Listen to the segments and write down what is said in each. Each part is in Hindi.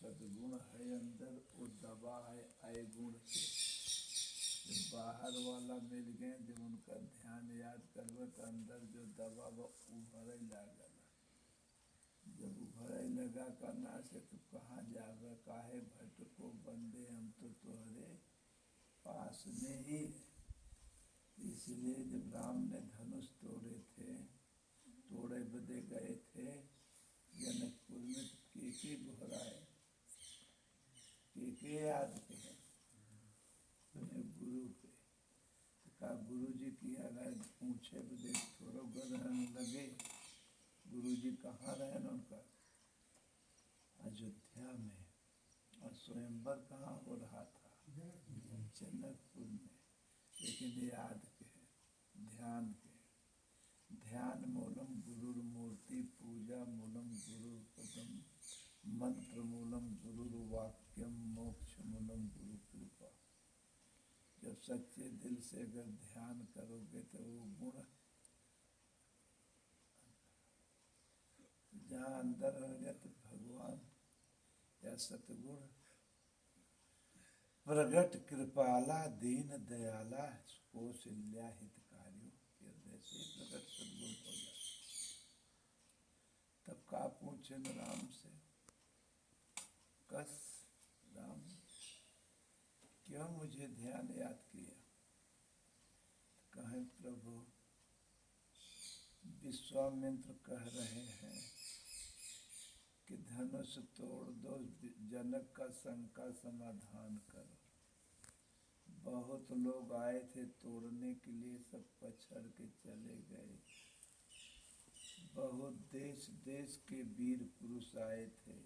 सदगुण है अंदर, वो दबा है अवगुण से। जब बाहर वाला मिल गए, जब उनका ध्यान याद करबो तो अंदर जो दबा वो उभरे लागल। जब उभरे लगा करना से तो कहाँ जावे, काहे भटको बंदे, हम तो तुम्हारे पास में ही। इसलिए जब राम ने धनुष तोड़े थे, तोड़े बदे गए थे जनकपुर में, तो के घोराए, के याद के हैं तुम्हें गुरु के। तो कहा गुरु जी की अगर पूछे बदे थोड़ा गदहन लगे। गुरु जी कहाँ रहे उनका? अयोध्या में। और स्वयंवर कहाँ हो रहा था? जनकपुर में। लेकिन याद के है, ध्यान के। ध्यान मूलम गुरुर मूर्ति, पूजा मूलम गुरुर पदम, मंत्र मूलम गुरुर वाक्यम, मोक्ष मूलम गुरु कृपा। जब सच्चे दिल से अगर ध्यान करोगे तो वो गुण जहाँ अंदर होगा तो भगवान या सतगुण प्रगट कृपाला दीन दयाला, कौशल्या हितकारियों, हृदय से प्रगट सदगुण हो जाए। तब का पूछे न राम से, कस राम क्यों मुझे ध्यान याद किया? कहें प्रभु विश्वामित्र कह रहे हैं कि धनुष तोड़ दो, जनक का शंका समाधान करो। बहुत लोग आए थे तोड़ने के लिए, सब पछड़ के चले गए। बहुत देश देश के वीर पुरुष आए थे,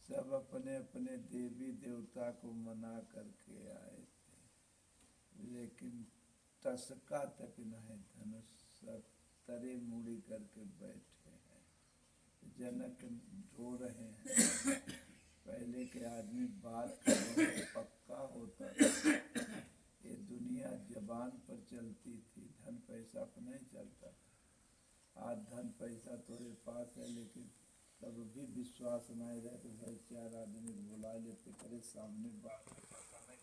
सब अपने अपने देवी देवता को मना करके आए थे। लेकिन टसका तक नहीं धनुष, सब तरे मुड़ी करके बैठे हैं। जनक रो रहे हैं। पहले के आदमी बात पक्का होता था। ये दुनिया जबान पर चलती थी, धन पैसा पर नहीं चलता था। आज धन पैसा तुम्हारे पास है, लेकिन तब भी विश्वास नहीं रहे तो भाई चार आदमी बुला लेते, करे सामने बात पता नहीं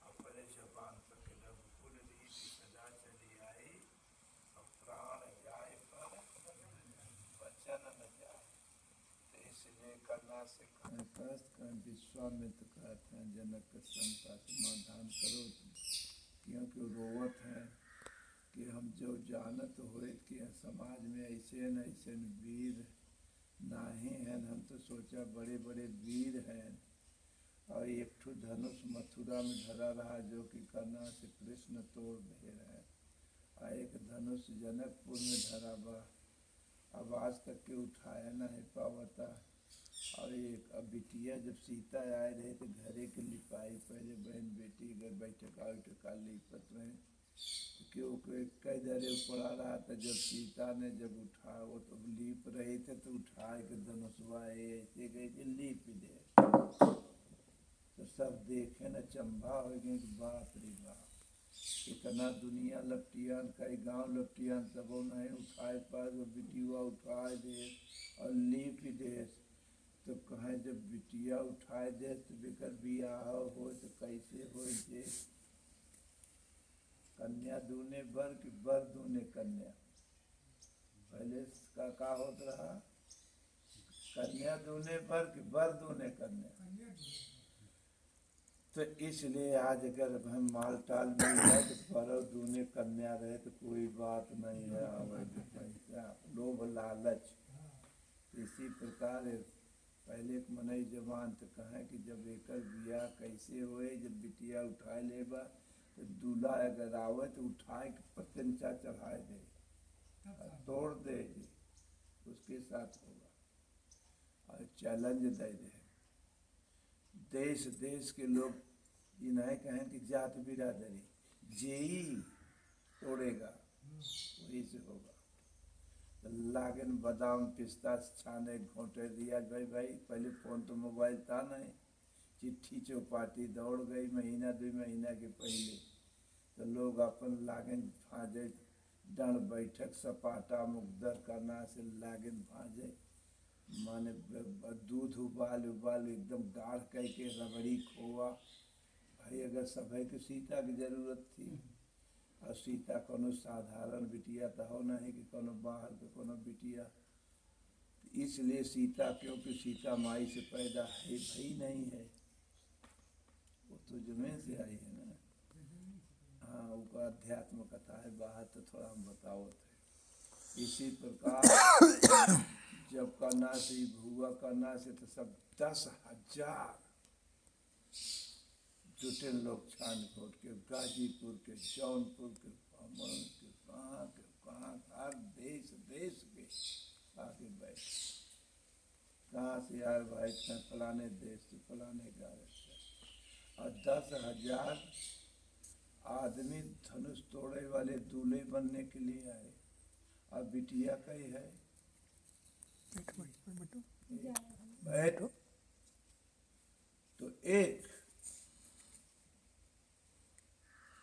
अपने जबान पर के रघुकुल रीति सदा चली आई, और प्राण जाए पर वचन न जाए। तो इसलिए करना से विश्वामित्र कहते हैं जनक का शंका समाधान करो, क्योंकि रोवत हैं कि हम जो जानत होए कि समाज में ऐसे न ऐसे वीर नहीं हैं। हम तो सोचा बड़े बड़े वीर हैं, और एक ठो धनुष मथुरा में धरा रहा जो कि करना से कृष्ण तोड़ दे रहे, और एक धनुष जनकपुर में धरा बा, आवाज तक के उठाया नहीं पावता। और एक बिटिया जब सीता आए रहे तो घरे के लिपाई, पहले बहन बेटी घर बैठका उठका लिपत रहे, क्यों कई दरे पड़ा रहा था। जब सीता ने जब उठा, वो तो लीप रहे थे तो उठा के धनुषवा ऐसे गए कि लीप दे। तो सब देखे न चंबा हो गए कि बाप रे बाप, इतना दुनिया लपटियान, कई गांव लपटियान, तब नहीं उठाए पाए। वो बिटिया उठाए दे और लीप दे। तो कहें जब बिटिया उठाए दे तो बेकर बियाह हो तो कैसे हो जे? कन्या दूने बर की बर दूने कन्या। पहले का होत रहा, कन्या दूने बर की बर दूने कन्या। तो इसलिए आज अगर हम माल टाल मिल जाए तो पर दूने कन्या रहे तो कोई बात नहीं है। पैसा लोभ लालच इसी प्रकार पहले एक मनई जवान तो कहें कि जब एकर बिया कैसे होए, जब बिटिया उठाए लेबा तो दूल्हा अगर आवे तो उठाए के पतंचा चढ़ाए दे, तोड़ दे, उसके साथ होगा और चैलेंज दे दे। देश देश के लोग इन्हें कहें कि जात बिरादरी जेई तोड़ेगा वही से होगा। लागन बादाम पिस्ता छाने घोटे दिया भाई भाई। पहले फ़ोन तो मोबाइल था नहीं, चिट्ठी चौपाटी दौड़ गई महीना 2 महीना के पहले। तो लोग अपन लागन भाजे, डंड बैठक सपाटा मुकदर करना से लागन भाजे। माने दूध उबाल उबाल एकदम गाढ़ कह के रबड़ी खोआ। भाई अगर सभे के सीता की जरूरत थी, और सीता कोनो साधारण बिटिया तो हो नहीं कि कोनो बाहर के कोनो बिटिया, इसलिए सीता, क्योंकि सीता माई से पैदा है भाई नहीं है, वो तो जमीन से आई है ना। हाँ, वो अध्यात्म कथा है, बाहर तो थोड़ा हम बताओ थे। इसी प्रकार जब करना से भुआ करना से तो सब 10,000 जुटे लोग छान खोट के, गाजीपुर के, जौनपुर के, अमन के, कहाँ हर देश देश के आके बैठ। कहाँ से यार भाई, फलाने देश से, फलाने गाँव से। और 10,000 आदमी धनुष तोड़े वाले दूल्हे बनने के लिए आए। अब बिटिया कही है बैठ, तो एक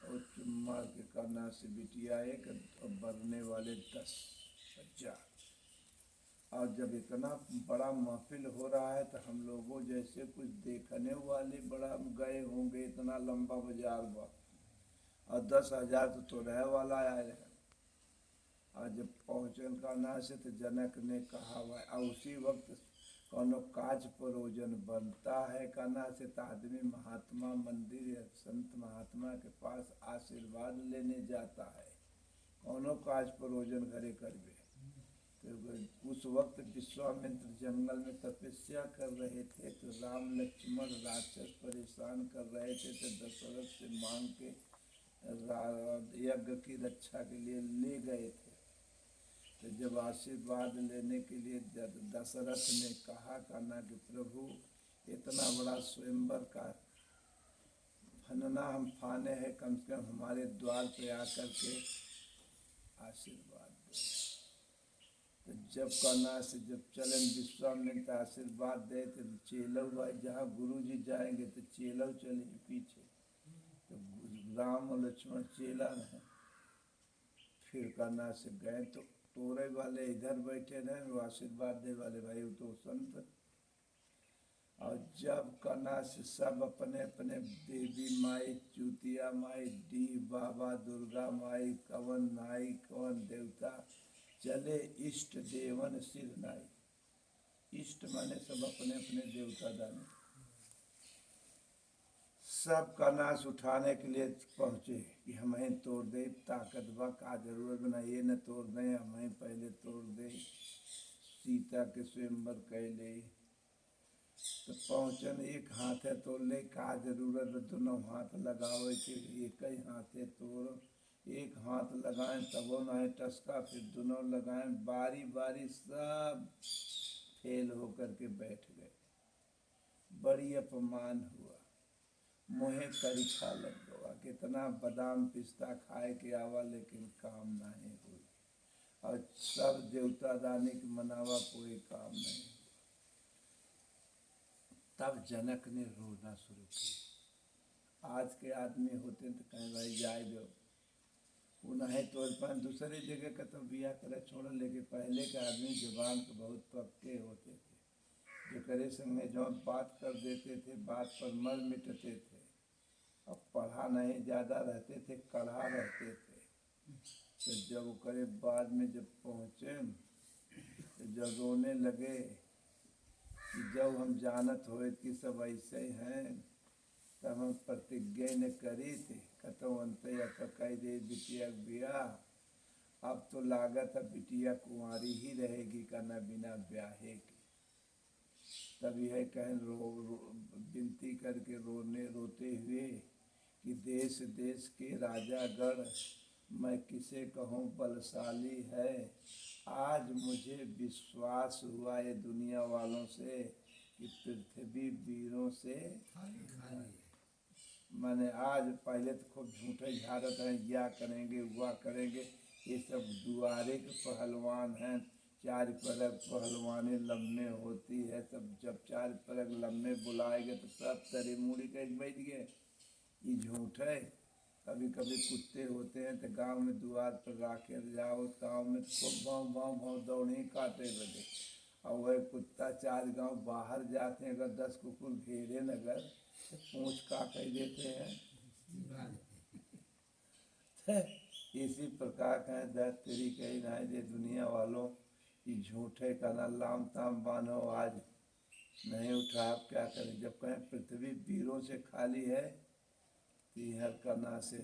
और चुम्मा के करना से बिटिया एक, और बरने वाले 10,000। और जब इतना बड़ा महफिल हो रहा है तो हम लोगों जैसे कुछ देखने वाले बड़ा गए होंगे, इतना लंबा बाजार बा, और 10,000 तो रहे वाला आए। और जब पहुँचन करना से तो जनक ने कहा हुआ, और उसी वक्त कोनो काज परोजन बनता है करना से तो आदमी महात्मा मंदिर या संत महात्मा के पास आशीर्वाद लेने जाता है। कोनो काज परोजन घरे करबे। तो उस वक्त विश्वामित्र जंगल में तपस्या कर रहे थे, तो राम लक्ष्मण राक्षस परेशान कर रहे थे, तो दशरथ से मांग के यज्ञ की रक्षा के लिए ले गए थे। तो जब आशीर्वाद लेने के लिए दशरथ ने कहा करना कि प्रभु इतना बड़ा स्वयंवर का फनना हम फाने हैं, कम से कम हमारे द्वार पे आकर के आशीर्वाद दो। तो जब करना से जब चलन विश्वामित्र आशीर्वाद दे तो चेलव भाई, जहाँ गुरु जी जाएंगे तो चेलव चले पीछे। तो राम और लक्ष्मण चेला है। फिर करना से गए तो तोड़े वाले इधर बैठे रहे, वो आशीर्वाद दे वाले भाई वो तो संत। और जब करना से सब अपने अपने देवी माई, चूतिया माई, डी बाबा, दुर्गा माई, कवन माई, कवन देवता चले, इष्ट देवन सिर नाई। इष्ट माने सब अपने अपने देवता दानी। सब का नाश उठाने के लिए पहुँचे कि हमें तोड़ दे, ताकत बा का जरूरत बना, ये न तोड़ दें, हमें पहले तोड़ दे। सीता के स्वयंवर कैले तो पहुँचन, एक हाथे तोड़ ले का जरूरत, दोनों हाथ लगावे के, एक ही हाथे तोड़। एक हाथ लगाएं तबो नहीं टसका, फिर दोनों लगाएं, बारी बारी सब फेल होकर के बैठ गए। बड़ी अपमान हुआ, मुँहे करिछा लग गवा, कितना बादाम पिस्ता खाए के आवा लेकिन काम नहीं हुई। और सब देवता दानी के मनावा कोई काम नहीं। तब जनक ने रोना शुरू किया। आज के आदमी होते तो कहें भाई जाए दो, उन्हें तो दूसरे जगह का तो बिया करे छोड़, लेके पहले के आदमी जबान के बहुत पक्के होते थे। जो करे संगे जो बात कर देते थे, बात पर मर मिटते थे। अब पढ़ा नहीं ज़्यादा रहते थे, कढ़ा रहते थे। तो जब करे बाद में जब पहुँचे तो जब रोने लगे कि जब हम जानत होए कि सब ऐसे हैं, तब हम प्रतिज्ञा न करी थी कतो अंत कह दे बिटिया बिया। अब तो लागत है बिटिया कुंवारी ही रहेगी करना बिना ब्याहे की। तब यह कह विनती करके रोते हुए कि देश देश के राजागण मैं किसे कहूँ बलशाली है। आज मुझे विश्वास हुआ ये दुनिया वालों से कि पृथ्वी वीरों से मैंने आज पहले तो खूब झूठे झाड़त हैं, या करेंगे हुआ करेंगे, ये सब दुआरे के पहलवान हैं। 4 परग पहलवानी लम्बे होती है, सब जब 4 परग लम्बे बुलाएंगे तो सब तरी मुड़ी के बैठ गए। ये झूठ है। कभी कभी कुत्ते होते हैं तो गांव में द्वार पर राखे जाओ, गांव में खूब भाव भाव भाव दौड़ी काटे लगे। और वह कुत्ता 4 गांव बाहर जाते हैं, अगर 10 कुकुर घेरे नगर तो पूंछ का कह देते हैं। इसी प्रकार का दर तेरी कही ना है, दुनिया वालों की झूठे का ना लाम ताम बांधो, आज नहीं उठा आप क्या करें। जब कहें पृथ्वी वीरों से खाली है, तो हर करना से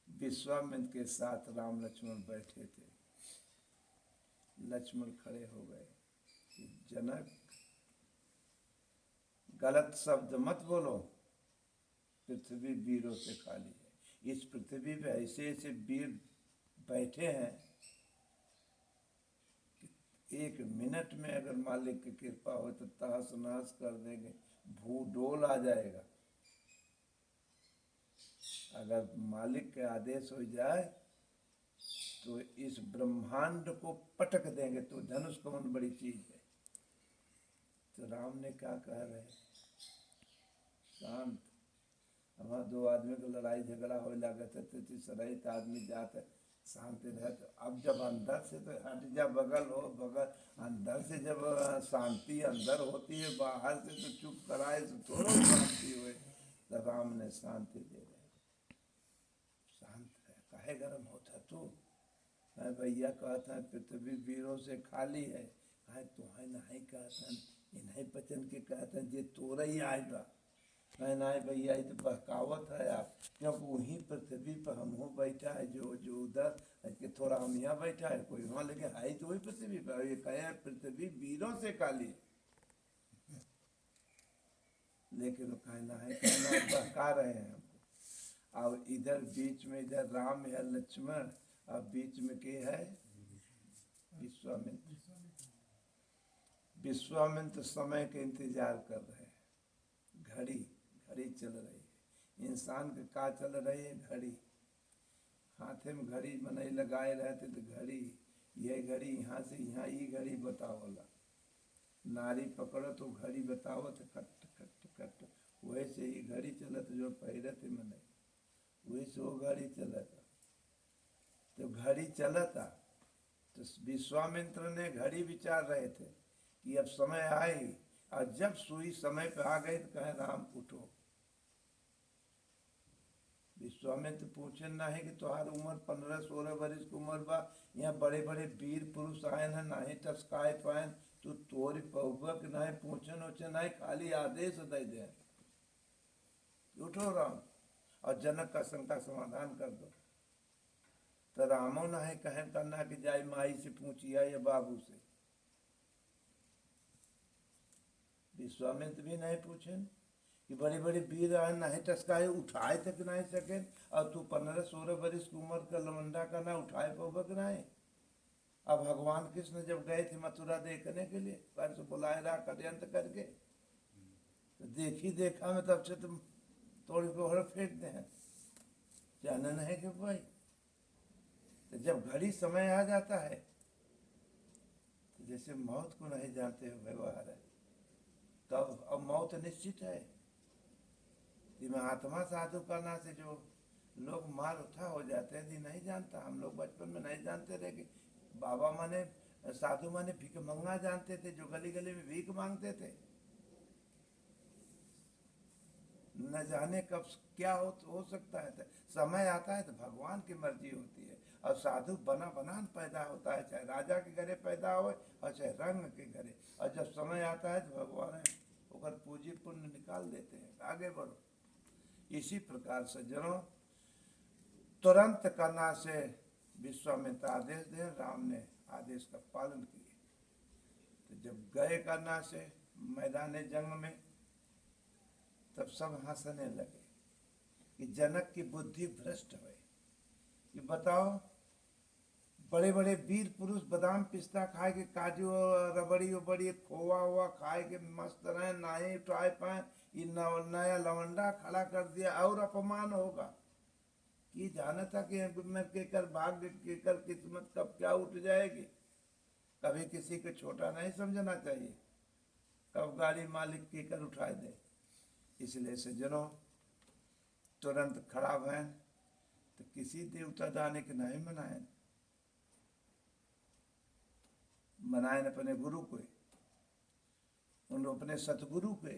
विश्वामित्र के साथ राम लक्ष्मण बैठे थे। लक्ष्मण खड़े हो गए, जनक गलत शब्द मत बोलो, पृथ्वी वीरों से खाली है। इस पृथ्वी पे ऐसे ऐसे वीर बैठे हैं, 1 मिनट में अगर मालिक की कृपा हो तो तहस नहस कर देंगे, भूडोल आ जाएगा। अगर मालिक के आदेश हो जाए तो इस ब्रह्मांड को पटक देंगे। तो धनुष कौन बड़ी चीज है। तो राम ने क्या कह रहे, शांत। हमारा 2 आदमी को लड़ाई झगड़ा हो लागत है, तो सरित आदमी जाते शांति रहे। तो अब जब अंदर से तो हट जा, बगल हो बगल, अंदर से जब शांति अंदर होती है, बाहर से तो चुप कराए तो थोड़ा शांति हुए। तो राम ने शांति दे रहे, शांत है, काहे गरम होता तू। मैं भैया कहता है पृथ्वी वीरों से खाली है, कहे तुम्हें नहीं कहता, इन्हें बचन के कहते हैं जे तोरा ही आएगा। मैं नहीं भैया, ये तो बहकावत है आप, क्योंकि वहीं पृथ्वी पर हम हो बैठा है, जो जो उधर कि थोड़ा हम यहाँ बैठा है, कोई वहाँ, लेकिन है तो वही पृथ्वी पर। ये कहे पृथ्वी वीरों से खाली, लेकिन वो कहना है, कहना बहका रहे हैं हमको। अब इधर बीच में इधर राम है लक्ष्मण, अब बीच में के है विश्वामित्र। विश्वामित्र समय के इंतजार कर रहे हैं। घड़ी घड़ी चल रही है, इंसान के का चल रही है, घड़ी। हाथे में घड़ी बनाई लगाए रहते तो घड़ी, ये घड़ी यहाँ से यहाँ, ये घड़ी बतावला। नारी पकड़ो तो घड़ी बतावत खट खट खट, वैसे ही घड़ी चलत जो पहिरत मने, वैसे वो घड़ी चलता। तो घड़ी चलता तो विश्वामित्र ने घड़ी विचार रहे थे कि अब समय आएगी, और जब सुई समय पे आ गई तो कहे राम उठो। विश्वामित्र पूछे नहीं कि तुम्हारी उम्र 15-16 वर्ष की उम्र बा, यहाँ बड़े बड़े वीर पुरुष आए हैं, नहीं टसकाए पाए, तू तोरी पहुबक नहीं पूछन उछन नहीं, खाली आदेश दे दे उठो राम, और जनक का शंका समाधान कर दो। तो रामो नहीं कहे करना कि जाए माई से पूछिया या बाबू से। विश्वामित्र भी नहीं पूछे कि बड़े बड़े वीर आए, नहीं टसकाए, उठाए तक नहीं सके, और तू 15-16 वर्ष की उम्र का लमंडा का ना उठाए पौबक नहीं। अब भगवान कृष्ण जब गए थे मथुरा देखने के लिए, पर से बुलाए रहा षड्यंत्र करके, तो देखी देखा में तब से तुम तोड़ के फेंकते हैं, जाना नहीं कि भाई। तो जब घड़ी समय आ जाता है तो जैसे मौत को नहीं जानते हो व्यवहार है, तब अब मौत निश्चित है। आत्मा साधु करना से जो लोग मार उठा हो जाते हैं, नहीं जानता। हम लोग बचपन में नहीं जानते थे कि बाबा माने साधु माने भीख मंगा जानते थे, जो गली गली में भीख मांगते थे। न जाने कब क्या हो सकता है। तो समय आता है तो भगवान की मर्जी होती है। और साधु बना बनान पैदा होता है, चाहे राजा के घरे पैदा हो और चाहे रंग के घरे, और जब समय आता है तो भगवान ओकर पूंजी पुण्य निकाल देते हैं, आगे बढ़ो। इसी प्रकार से जनों तुरंत करना से विश्वामित्र आदेश दे, राम ने आदेश का पालन किए। तो जब गए करना से मैदान जंग में, तब सब हंसने लगे कि जनक की बुद्धि भ्रष्ट है। कि बताओ, बड़े बड़े वीर पुरुष बादाम पिस्ता खाए के, काजू रबड़ी उबड़ी खोआ हुआ खाए के मस्त रहे, नहीं उठाए पाए, नया लवंडा खड़ा कर दिया, और अपमान होगा। कि जाना था कि केकर भाग्य केकर किस्मत कब क्या उठ जाएगी। कभी किसी को छोटा नहीं समझना चाहिए, कब गाड़ी मालिक केकर उठाए दे। इसलिए से जनों तुरंत खड़ा भय, तो किसी देवता दाने के नहीं मनाए, मनाए अपने गुरु को। उन अपने सतगुरु पे,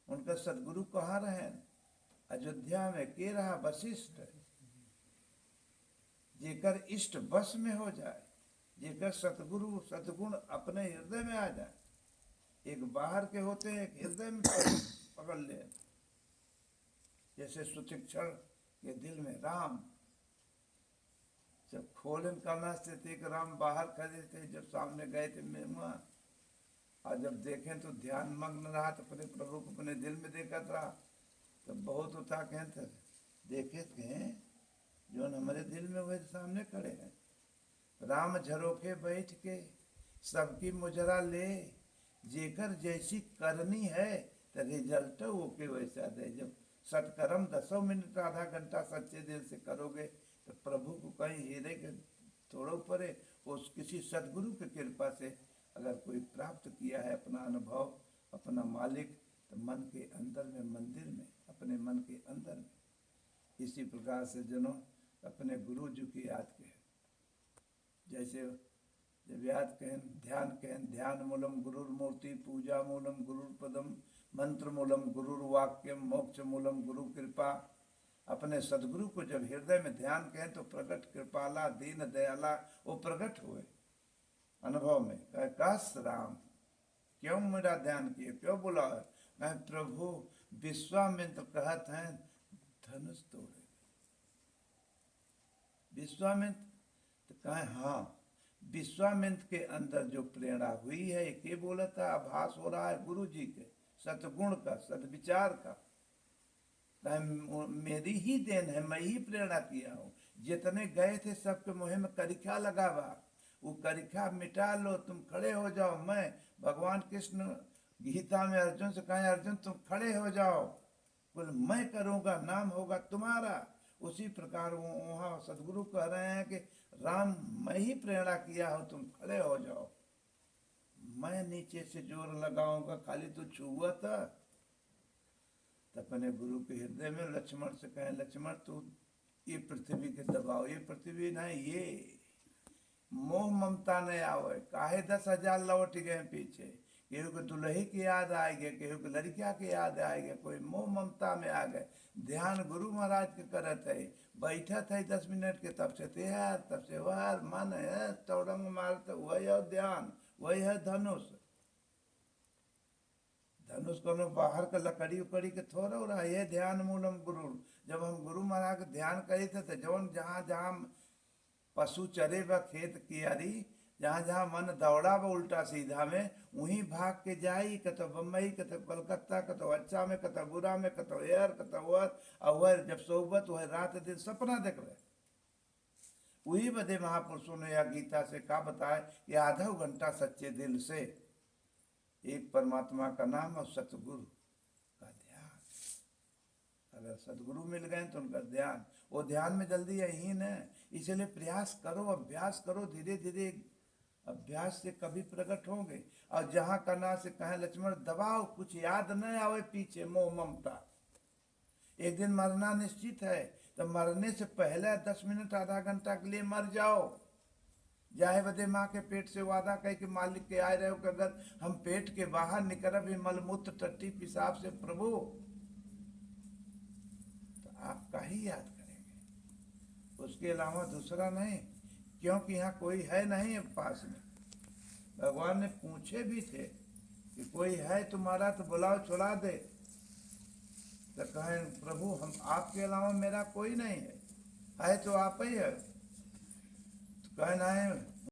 उनका सतगुरु कहाँ रहे? अयोध्या में। के रहा? वशिष्ठ। जेकर इष्ट वश में हो जाए, जेकर सतगुरु सतगुण अपने हृदय में आ जाए। एक बाहर के होते हैं, एक हृदय में पकड़ ले। जैसे सुशिक्षण के दिल में राम, जब खोलन करना से थे कि राम बाहर खड़े थे, जब सामने गए थे मेहमान, और जब देखें तो ध्यान मग्न रहा, तो अपने प्रभु को अपने दिल में देखा था। तो बहुत उठा कहते देखे थे जो हमारे दिल में वही सामने खड़े हैं। राम झरोखे बैठ के सबकी मुजरा ले, जेकर जैसी करनी है तो रिजल्ट वो के वैसा दे। जब सत्कर्म 10 मिनट आधा घंटा सच्चे दिल से करोगे तो प्रभु को कहीं हीरे के थोड़ा ऊपर है, उस किसी सदगुरु की कृपा से अगर कोई प्राप्त किया है अपना अनुभव, अपना मालिक, तो मन के अंदर में, मंदिर में, अपने मन के अंदर में। इसी प्रकार से जनों अपने गुरु जी की याद करें। जैसे जब याद कहें, ध्यान कहें, ध्यान मूलम गुरुर मूर्ति, पूजा मूलम गुरुर पदम, मंत्र मूलम गुरुर वाक्यम, मोक्ष मूलम गुरु कृपा। अपने सदगुरु को जब हृदय में ध्यान कहें तो प्रकट कृपाला दीन दयाला वो प्रकट हुए अनुभव में। कस राम क्यों मेरा ध्यान किए, क्यों बुला? मैं प्रभु विश्वामित्र कहत हैं धनुष तोड़े। विश्वामित्र तो कहे हाँ, विश्वामित्र के अंदर जो प्रेरणा हुई है, ये बोला था, आभास हो रहा है गुरु जी के सतगुण का, सदविचार का। मेरी ही देन है, मैं ही प्रेरणा किया हूँ। जितने गए थे सबके मुँह में करिखा लगावा, वो करिखा मिटा लो, तुम खड़े हो जाओ। मैं भगवान कृष्ण गीता में अर्जुन से कहे, अर्जुन तुम खड़े हो जाओ, बोल मैं करूँगा, नाम होगा तुम्हारा। उसी प्रकार वो वहाँ सदगुरु कह रहे हैं कि राम मैं ही प्रेरणा किया हूँ, तुम खड़े हो जाओ। मैं नीचे से जोर लगाऊंगा, खाली तू छुआ था। अपने गुरु के हृदय में लक्ष्मण से कहे, लक्ष्मण तू ये पृथ्वी के दबाव, ये पृथ्वी नहीं, ये मोह ममता नहीं आवे। काहे 10,000 लौट गए पीछे, केहू को दुल्ही की याद आएगी, केहू को लड़किया की याद आएगी, कोई मोह ममता में आ गए। ध्यान गुरु महाराज के करत है, बैठा थे 10 मिनट के, तब से तेहार, तब से वहार, मन है तौड़ंग मारते, वही है ध्यान, वही है धनुष। धनुष को बाहर का लकड़ी उकड़ी के थोड़ा हो रहा, ये ध्यान मूलम गुरु। जब हम गुरु महाराज के ध्यान करे थे, जौन जहाँ जहाँ पशु चरे व खेत कियारी, जहाँ जहाँ मन दौड़ा व उल्टा सीधा में, वहीं भाग के जाई, कतो बम्बई, कतो कलकत्ता, कतो अच्छा में, कतो बुरा में, कतो एयर, कतो वह जब सोबत वह रात दिन सपना देख रहे। वही बदे महापुरुषों ने या गीता से का बताए कि आधा घंटा सच्चे दिल से एक परमात्मा का नाम और सतगुरु का ध्यान। अगर सतगुरु मिल गए तो उनका ध्यान, वो ध्यान में जल्दी यही न, इसलिए प्रयास करो, अभ्यास करो, धीरे धीरे अभ्यास से कभी प्रकट होंगे। और जहाँ करना से कहे लक्ष्मण दबाओ, कुछ याद न आवे पीछे मोह ममता। एक दिन मरना निश्चित है, तो मरने से पहले 10 मिनट आधा घंटा के लिए मर जाओ। जाहे बदे माँ के पेट से वादा कह के मालिक के आए रहे कि अगर हम पेट के बाहर निकल भी मलमूत्र टट्टी पेशाब से प्रभु, तो आपका ही याद करेंगे, उसके अलावा दूसरा नहीं। क्योंकि यहाँ कोई है नहीं पास में। भगवान ने पूछे भी थे कि कोई है तुम्हारा तो बुलाओ, छुड़ा दे। तो कहें प्रभु हम आपके अलावा मेरा कोई नहीं है तो आप ही है। तो कहना है